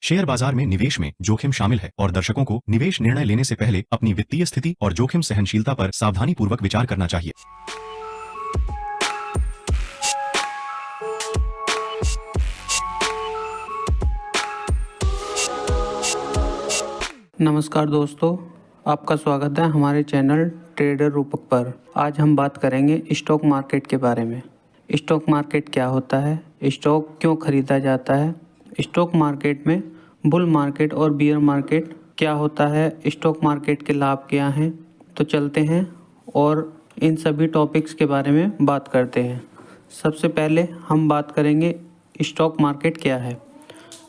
Share बाजार में निवेश में जोखिम शामिल है और दर्शकों को निवेश निर्णय लेने से पहले अपनी वित्तीय स्थिति और जोखिम सहनशीलता पर सावधानीपूर्वक विचार करना चाहिए। नमस्कार दोस्तों, आपका स्वागत है हमारे चैनल ट्रेडर रूपक पर। आज हम बात करेंगे स्टॉक मार्केट के बारे में। स्टॉक मार्केट क्या होता है, स्टॉक क्यों खरीदा जाता है, स्टॉक मार्केट में बुल मार्केट और बियर मार्केट क्या होता है, स्टॉक मार्केट के लाभ क्या हैं। तो चलते हैं और इन सभी टॉपिक्स के बारे में बात करते हैं। सबसे पहले हम बात करेंगे स्टॉक मार्केट क्या है।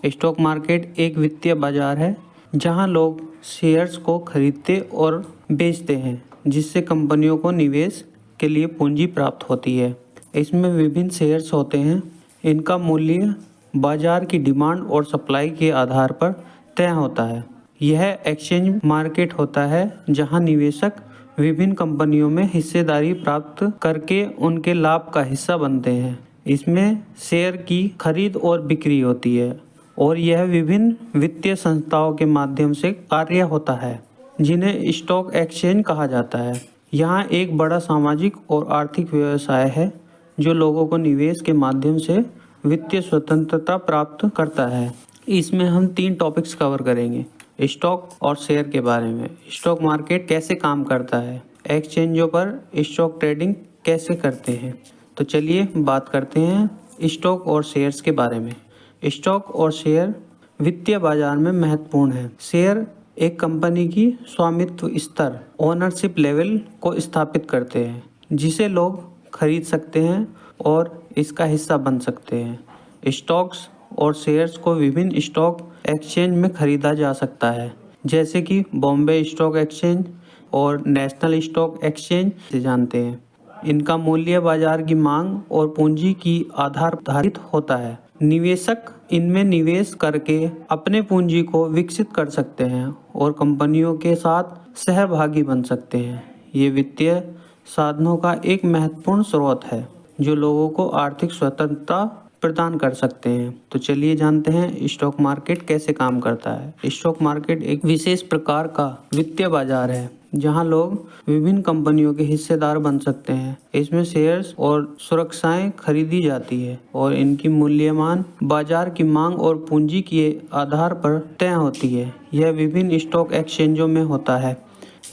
स्टॉक मार्केट एक वित्तीय बाजार है जहां लोग शेयर्स को खरीदते और बेचते हैं, जिससे कंपनियों को निवेश के लिए पूंजी प्राप्त होती है। इसमें विभिन्न शेयर्स होते हैं। इनका मूल्य बाजार की डिमांड और सप्लाई के आधार पर तय होता है। यह एक्सचेंज मार्केट होता है जहां निवेशक विभिन्न कंपनियों में हिस्सेदारी प्राप्त करके उनके लाभ का हिस्सा बनते हैं। इसमें शेयर की खरीद और बिक्री होती है और यह विभिन्न वित्तीय संस्थाओं के माध्यम से कार्य होता है, जिन्हें स्टॉक एक्सचेंज कहा जाता है। यहाँ एक बड़ा सामाजिक और आर्थिक व्यवसाय है जो लोगों को निवेश के माध्यम से वित्तीय स्वतंत्रता प्राप्त करता है। इसमें हम 3 टॉपिक्स कवर करेंगे, स्टॉक और शेयर के बारे में। स्टॉक मार्केट कैसे काम करता है, एक्सचेंजों पर स्टॉक ट्रेडिंग कैसे करते हैं। तो चलिए बात करते हैं स्टॉक और शेयर्स के बारे में। स्टॉक और शेयर वित्तीय बाजार में महत्वपूर्ण है। शेयर एक कंपनी की स्वामित्व स्तर ओनरशिप लेवल को स्थापित करते हैं, जिसे लोग खरीद सकते हैं और इसका हिस्सा बन सकते हैं। स्टॉक्स और शेयर्स को विभिन्न स्टॉक एक्सचेंज में खरीदा जा सकता है, जैसे कि बॉम्बे स्टॉक एक्सचेंज और नेशनल स्टॉक एक्सचेंज से जानते हैं। इनका मूल्य बाजार की मांग और पूंजी की आधारित होता है। निवेशक इनमें निवेश करके अपने पूंजी को विकसित कर सकते हैं और कंपनियों के साथ सहभागी बन सकते हैं। ये वित्तीय साधनों का एक महत्वपूर्ण स्रोत है जो लोगों को आर्थिक स्वतंत्रता प्रदान कर सकते हैं। तो चलिए जानते हैं स्टॉक मार्केट कैसे काम करता है। स्टॉक मार्केट एक विशेष प्रकार का वित्तीय बाजार है जहां लोग विभिन्न कंपनियों के हिस्सेदार बन सकते हैं। इसमें शेयर्स और सुरक्षाएं खरीदी जाती है और इनकी मूल्यमान बाजार की मांग और पूंजी के आधार पर तय होती है। यह विभिन्न स्टॉक एक्सचेंजों में होता है,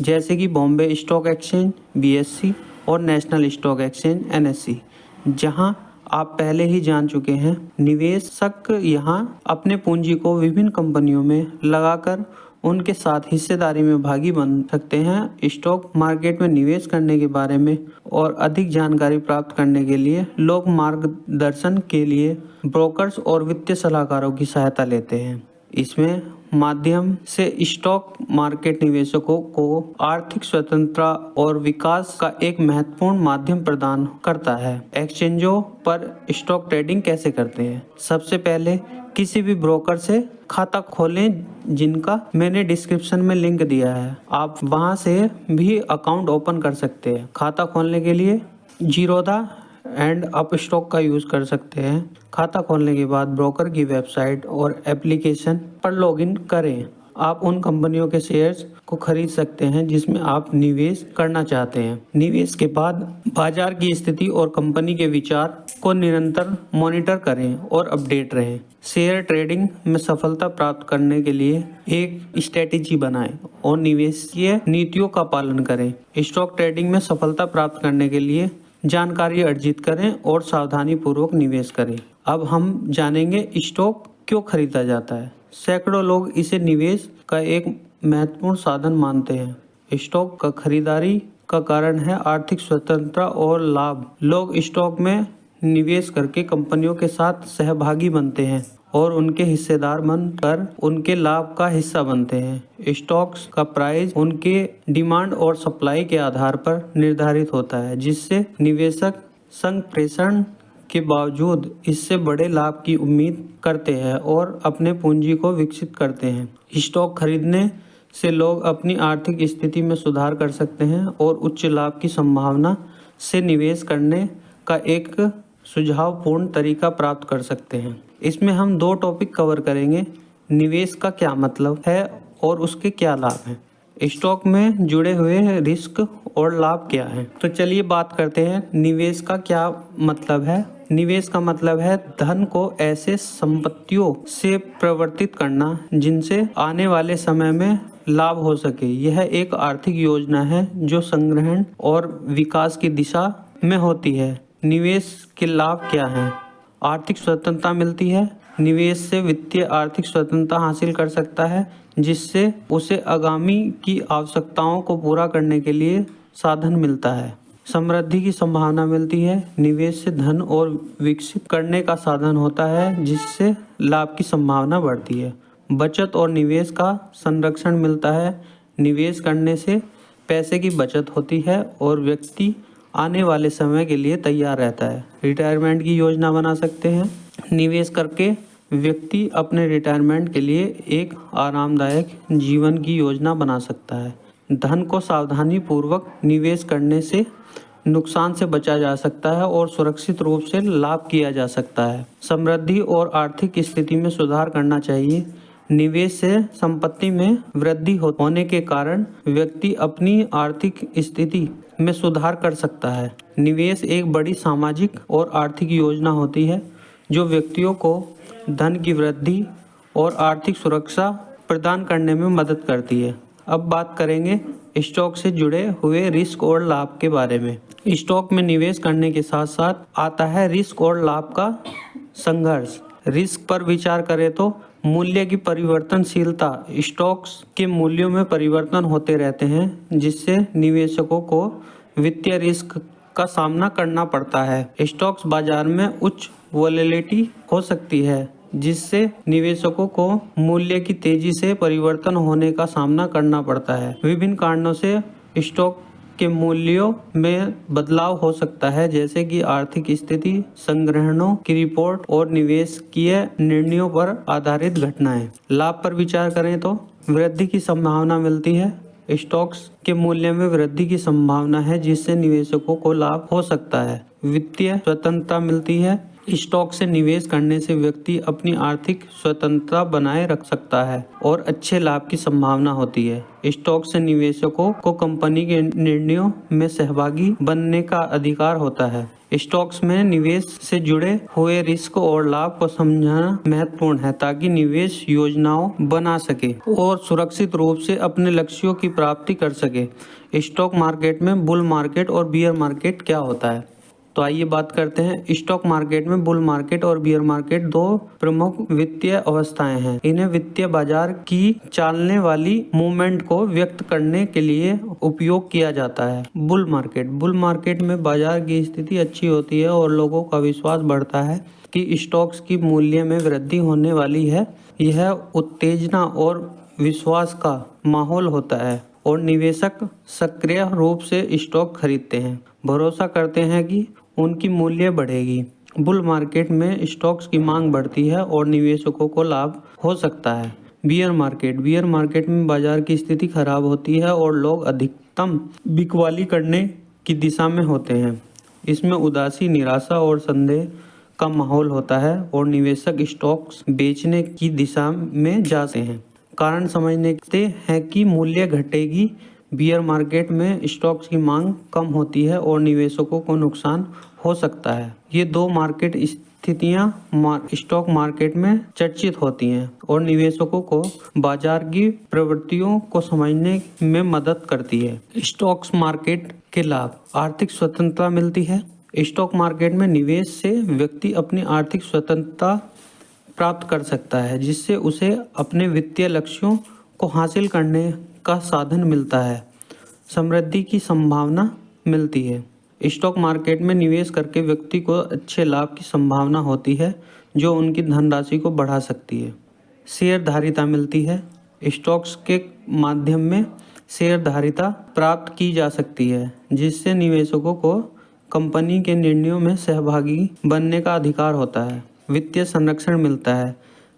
जैसे कि बॉम्बे स्टॉक एक्सचेंज BSE और नेशनल स्टॉक एक्सचेंज NSE, जहां आप पहले ही जान चुके हैं। निवेशक यहां अपने पूंजी को विभिन्न कंपनियों में लगाकर उनके साथ हिस्सेदारी में भागी बन सकते हैं। स्टॉक मार्केट में निवेश करने के बारे में और अधिक जानकारी प्राप्त करने के लिए लोग मार्गदर्शन के लिए ब्रोकर्स और वित्तीय सलाहकारों की सहायता लेते हैं। इसमें माध्यम से स्टॉक मार्केट निवेशकों को आर्थिक स्वतंत्रता और विकास का एक महत्वपूर्ण माध्यम प्रदान करता है। एक्सचेंजों पर स्टॉक ट्रेडिंग कैसे करते हैं। सबसे पहले किसी भी ब्रोकर से खाता खोलें, जिनका मैंने डिस्क्रिप्शन में लिंक दिया है। आप वहां से भी अकाउंट ओपन कर सकते हैं। खाता खोलने के लिए जीरोधा एंड अप स्टॉक का यूज़ कर सकते हैं। खाता खोलने के बाद ब्रोकर की वेबसाइट और एप्लीकेशन पर लॉगिन करें। आप उन कंपनियों के शेयर्स को खरीद सकते हैं जिसमें आप निवेश करना चाहते हैं। निवेश के बाद बाजार की स्थिति और कंपनी के विचार को निरंतर मॉनिटर करें और अपडेट रहें। शेयर ट्रेडिंग में सफलता प्राप्त करने के लिए एक स्ट्रेटेजी बनाएं और निवेशीय नीतियों का पालन करें। स्टॉक ट्रेडिंग में सफलता प्राप्त करने के लिए जानकारी अर्जित करें और सावधानी पूर्वक निवेश करें। अब हम जानेंगे स्टॉक क्यों खरीदा जाता है। सैकड़ों लोग इसे निवेश का एक महत्वपूर्ण साधन मानते हैं। स्टॉक का खरीदारी का कारण है आर्थिक स्वतंत्रता और लाभ। लोग स्टॉक में निवेश करके कंपनियों के साथ सहभागी बनते हैं और उनके हिस्सेदार बनकर उनके लाभ का हिस्सा बनते हैं। स्टॉक्स का प्राइस उनके डिमांड और सप्लाई के आधार पर निर्धारित होता है, जिससे निवेशक संप्रेषण के बावजूद इससे बड़े लाभ की उम्मीद करते हैं और अपने पूंजी को विकसित करते हैं। स्टॉक खरीदने से लोग अपनी आर्थिक स्थिति में सुधार कर सकते हैं और उच्च लाभ की संभावना से निवेश करने का एक सुझावपूर्ण तरीका प्राप्त कर सकते हैं। इसमें हम 2 टॉपिक कवर करेंगे, निवेश का क्या मतलब है और उसके क्या लाभ हैं। स्टॉक में जुड़े हुए रिस्क और लाभ क्या हैं। तो चलिए बात करते हैं निवेश का क्या मतलब है। निवेश का मतलब है धन को ऐसे संपत्तियों से प्रवर्तित करना जिनसे आने वाले समय में लाभ हो सके। यह एक आर्थिक योजना है जो संग्रहण और विकास की दिशा में होती है। निवेश के लाभ क्या हैं। आर्थिक स्वतंत्रता मिलती है। निवेश से व्यक्ति आर्थिक स्वतंत्रता हासिल कर सकता है जिससे उसे आगामी की आवश्यकताओं को पूरा करने के लिए साधन मिलता है। समृद्धि की संभावना मिलती है। निवेश से धन और विकसित करने का साधन होता है जिससे लाभ की संभावना बढ़ती है। बचत और निवेश का संरक्षण मिलता है। निवेश करने से पैसे की बचत होती है और व्यक्ति आने वाले समय के लिए तैयार रहता है। रिटायरमेंट की योजना बना सकते हैं। निवेश करके व्यक्ति अपने रिटायरमेंट के लिए एक आरामदायक जीवन की योजना बना सकता है। धन को सावधानी पूर्वक निवेश करने से नुकसान से बचा जा सकता है और सुरक्षित रूप से लाभ किया जा सकता है। समृद्धि और आर्थिक स्थिति में सुधार करना चाहिए। निवेश से संपत्ति में वृद्धि होने के कारण व्यक्ति अपनी आर्थिक स्थिति में सुधार कर सकता है। निवेश एक बड़ी सामाजिक और आर्थिक योजना होती है जो व्यक्तियों को धन की वृद्धि और आर्थिक सुरक्षा प्रदान करने में मदद करती है। अब बात करेंगे स्टॉक से जुड़े हुए रिस्क और लाभ के बारे में। स्टॉक में निवेश करने के साथ साथ आता है रिस्क और लाभ का संघर्ष। रिस्क पर विचार करें तो मूल्य की परिवर्तनशीलता। स्टॉक्स के मूल्यों में परिवर्तन होते रहते हैं जिससे निवेशकों को वित्तीय रिस्क का सामना करना पड़ता है। स्टॉक्स बाजार में उच्च वोलेटिलिटी हो सकती है जिससे निवेशकों को मूल्य की तेजी से परिवर्तन होने का सामना करना पड़ता है। विभिन्न कारणों से स्टॉक के मूल्यों में बदलाव हो सकता है जैसे कि आर्थिक स्थिति, संग्रहणों की रिपोर्ट और निवेशकीय निर्णयों पर आधारित घटनाएं। लाभ पर विचार करें तो वृद्धि की संभावना मिलती है। स्टॉक्स के मूल्य में वृद्धि की संभावना है जिससे निवेशकों को लाभ हो सकता है। वित्तीय स्वतंत्रता मिलती है। स्टॉक से निवेश करने से व्यक्ति अपनी आर्थिक स्वतंत्रता बनाए रख सकता है और अच्छे लाभ की संभावना होती है। स्टॉक से निवेशकों को कंपनी के निर्णयों में सहभागी बनने का अधिकार होता है। स्टॉक्स में निवेश से जुड़े हुए रिस्क और लाभ को समझना महत्वपूर्ण है ताकि निवेश योजनाओं बना सके और सुरक्षित रूप से अपने लक्ष्यों की प्राप्ति कर सके। स्टॉक मार्केट में बुल मार्केट और बियर मार्केट क्या होता है। तो आइए बात करते हैं। स्टॉक मार्केट में बुल मार्केट और बियर मार्केट दो प्रमुख वित्तीय अवस्थाएं हैं। इन्हें वित्तीय बाजार की चलने वाली मूवमेंट को व्यक्त करने के लिए उपयोग किया जाता है। बुल मार्केट में बाजार की स्थिति अच्छी होती है और लोगों का विश्वास बढ़ता है कि स्टॉक्स की मूल्य में वृद्धि होने वाली है। यह उत्तेजना और विश्वास का माहौल होता है और निवेशक सक्रिय रूप से स्टॉक खरीदते हैं, भरोसा करते हैं कि उनकी मूल्य बढ़ेगी। बुल मार्केट में स्टॉक्स की मांग बढ़ती है और निवेशकों को लाभ हो सकता है। बियर मार्केट में बाजार की स्थिति खराब होती है और लोग अधिकतम बिकवाली करने की दिशा में होते हैं। इसमें उदासी, निराशा और संदेह का माहौल होता है और निवेशक स्टॉक्स बेचने की दिशा में जाते हैं। कारण समझते हैं कि मूल्य घटेगी। बियर मार्केट में स्टॉक्स की मांग कम होती है और निवेशकों को नुकसान हो सकता है। ये दो मार्केट स्थितियां स्टॉक मार्केट में चर्चित होती हैं और निवेशकों को बाजार की प्रवृत्तियों को समझने में मदद करती है। स्टॉक्स मार्केट के लाभ। आर्थिक स्वतंत्रता मिलती है। स्टॉक मार्केट में निवेश से व्यक्ति अपनी आर्थिक स्वतंत्रता प्राप्त कर सकता है जिससे उसे अपने वित्तीय लक्ष्यों को हासिल करने का साधन मिलता है। समृद्धि की संभावना मिलती है। स्टॉक मार्केट में निवेश करके व्यक्ति को अच्छे लाभ की संभावना होती है जो उनकी धनराशि को बढ़ा सकती है। शेयरधारिता मिलती है। स्टॉक्स के माध्यम में शेयरधारिता प्राप्त की जा सकती है जिससे निवेशकों को कंपनी के निर्णयों में सहभागी बनने का अधिकार होता है। वित्तीय संरक्षण मिलता है।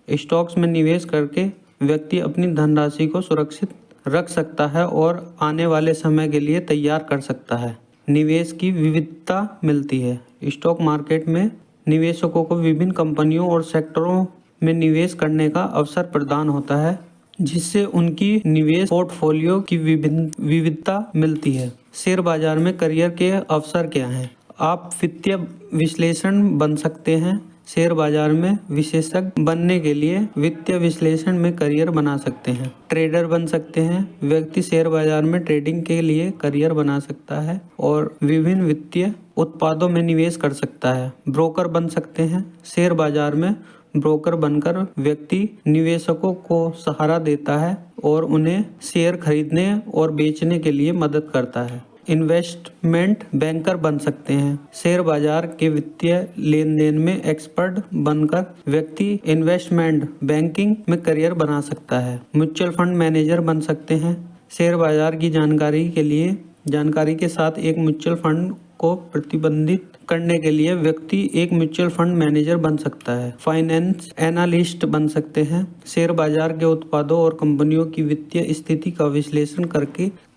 स्टॉक्स में निवेश करके व्यक्ति अपनी धनराशि को सुरक्षित रख सकता है और आने वाले समय के लिए तैयार कर सकता है। निवेश की विविधता मिलती है। स्टॉक मार्केट में निवेशकों को विभिन्न कंपनियों और सेक्टरों में निवेश करने का अवसर प्रदान होता है, जिससे उनकी निवेश पोर्टफोलियो की विविधता मिलती है। शेयर बाजार में करियर के अवसर क्या हैं? आप वित्तीय विश्लेषण बन सकते हैं। शेयर बाजार में विशेषज्ञ बनने के लिए वित्तीय विश्लेषण में करियर बना सकते हैं। ट्रेडर बन सकते हैं। व्यक्ति शेयर बाजार में ट्रेडिंग के लिए करियर बना सकता है और विभिन्न वित्तीय उत्पादों में निवेश कर सकता है। ब्रोकर बन सकते हैं। शेयर बाजार में ब्रोकर बनकर व्यक्ति निवेशकों को सहारा देता है और उन्हें शेयर खरीदने और बेचने के लिए मदद करता है। इन्वेस्टमेंट बैंकर बन सकते हैं। शेयर बाजार के वित्तीय लेन देन में एक्सपर्ट बनकर व्यक्ति इन्वेस्टमेंट बैंकिंग में करियर बना सकता है। म्यूचुअल फंड मैनेजर बन सकते हैं। शेयर बाजार की जानकारी के साथ एक म्यूचुअल फंड को प्रतिबंधित करने के लिए व्यक्ति एक म्यूचुअल फंड मैनेजर बन सकता है। फाइनेंस एनालिस्ट बन सकते हैं। शेयर बाजार के उत्पादों और कंपनियों की वित्तीय स्थिति का विश्लेषण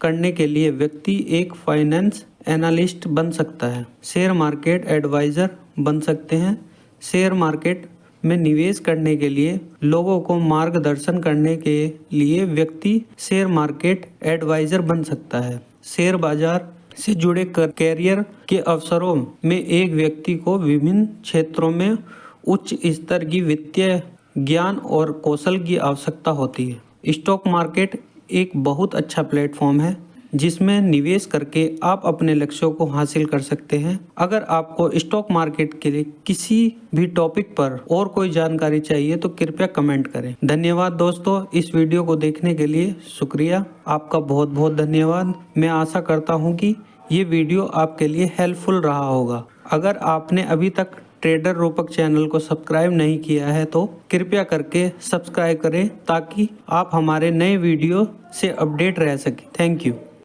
करने के लिए व्यक्ति एक फाइनेंस एनालिस्ट बन सकता है। शेयर मार्केट एडवाइजर बन सकते हैं। शेयर मार्केट में निवेश करने के लिए लोगों को मार्गदर्शन करने के लिए व्यक्ति शेयर मार्केट एडवाइजर बन सकता है। शेयर बाजार से जुड़े कैरियर के अवसरों में एक व्यक्ति को विभिन्न क्षेत्रों में उच्च स्तर की वित्तीय ज्ञान और कौशल की आवश्यकता होती है। स्टॉक मार्केट एक बहुत अच्छा प्लेटफॉर्म है जिसमें निवेश करके आप अपने लक्ष्यों को हासिल कर सकते हैं। अगर आपको स्टॉक मार्केट के लिए किसी भी टॉपिक पर और कोई जानकारी चाहिए तो कृपया कमेंट करें। धन्यवाद दोस्तों, इस वीडियो को देखने के लिए शुक्रिया। आपका बहुत बहुत धन्यवाद। मैं आशा करता हूं कि ये वीडियो आपके लिए हेल्पफुल रहा होगा। अगर आपने अभी तक ट्रेडर रूपक चैनल को सब्सक्राइब नहीं किया है तो कृपया करके सब्सक्राइब करें ताकि आप हमारे नए वीडियो से अपडेट रह सकें। Thank you.